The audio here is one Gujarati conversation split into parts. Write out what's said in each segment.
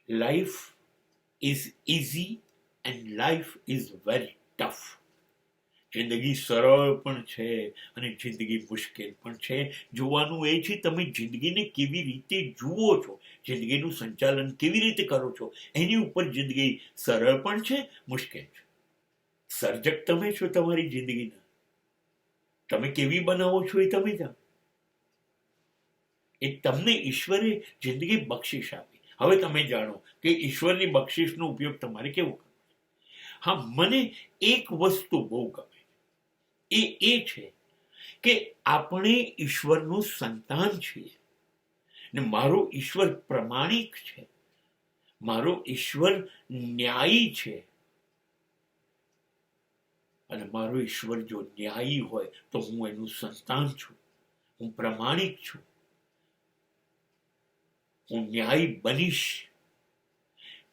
Life is easy and life is very tough. જિંદગી સરળ પણ છે અને જિંદગી મુશ્કેલ પણ છે. જોવાનું એ છે તમે જિંદગીને કેવી રીતે જુઓ છો, જિંદગીનું સંચાલન કેવી રીતે કરો છો, એની ઉપર જિંદગી સરળ પણ છે, મુશ્કેલ છે. સર્જક તમે છો તમારી જિંદગીના. તમે કેવી બનાવો છો એ તમે જાણો. એ તમને ઈશ્વરે જિંદગી બક્ષિસ આપી. હવે તમે જાણો કે ઈશ્વરની બક્ષિસનો ઉપયોગ તમારે કેવો કરવો. હા, મને એક વસ્તુ બહુ ગમે, એ છે કે આપણે ઈશ્વરનું સંતાન છીએ ને મારો ઈશ્વર પ્રમાણિક છે, મારો ઈશ્વર ન્યાયી છે. અને મારો ઈશ્વર જો ન્યાયી હોય તો હું એનું સંતાન છું, હું પ્રમાણિક છું, હું ન્યાયી બનીશ.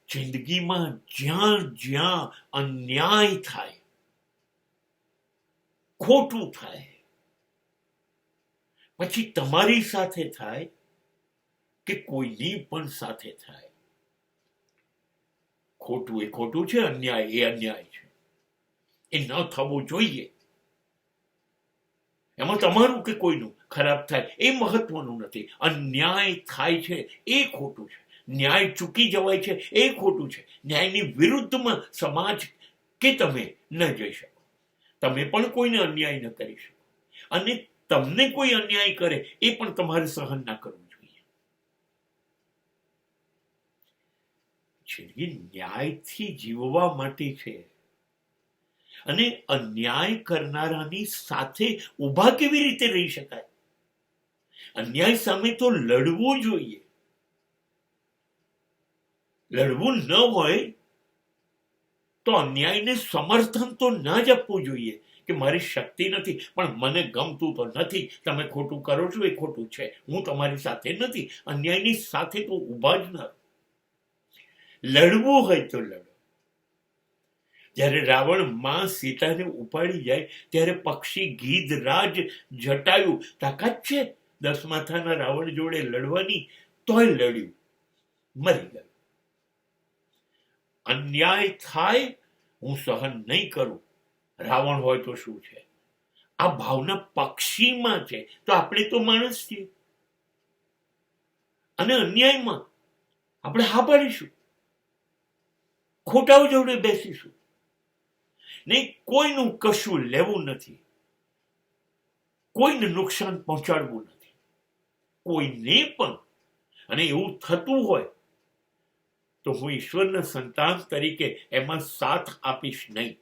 જિંદગીમાં જ્યાં જ્યાં અન્યાય થાય, ખોટું થાય, પછી તમારી સાથે થાય કે કોઈની પણ સાથે થાય, ખોટું એ ખોટું છે, અન્યાય એ અન્યાય છે. એ ન થવું જોઈએ. એમાં તમારું કે કોઈનું ખરાબ થાય એ મહત્વનું નથી. અન્યાય થાય છે એ ખોટું છે, ન્યાય ચૂકી જવાય છે એ ખોટું છે. ન્યાયની વિરુદ્ધમાં સમાજ કે તમે ન જઈ શકો. તમે પણ કોઈને અન્યાય ન કરી શકો અને તમને કોઈ અન્યાય કરે એ પણ તમારે સહન ના કરવું જોઈએ. જિંદગી ન્યાયથી જીવવા માટે છે અને અન્યાય કરનારાની સાથે ઊભા કેવી રીતે રહી શકાય? અન્યાય સામે તો લડવું જોઈએ. લડવું ન હોય તો અન્યાયને સમર્થન તો ના જ આપવું જોઈએ કે મારી શક્તિ નથી, પણ મને ગમતું તો નથી, તમે ખોટું કરો છો એ ખોટું છે, હું તમારી સાથે નથી. અન્યાયની સાથે તો ઊભા જ ના. લડવું હોય તો લડો. જ્યારે રાવણ માં સીતાને ઉપાડી જાય ત્યારે પક્ષી ગીધરાજ જટાયું તાકાત છે 10 માથાના રાવણ જોડે લડવાની, તોય લડ્યું, મરી ગયું. અન્યાય થાય હું સહન નહીં કરું, રાવણ હોય તો શું છે. આ ભાવના પક્ષીમાં છે તો આપણે તો માણસ છીએ. અને અન્યાયમાં આપણે હા પાડીશું, ખોટાઓ જોડે બેસીશું નહીં. કોઈનું કશું લેવું નથી, કોઈને નુકસાન પહોંચાડવું નથી, કોઈને પણ. અને એવું થતું હોય તો હું ઈશ્વરના સંતાન તરીકે એમાં સાથ આપીશ નહીં.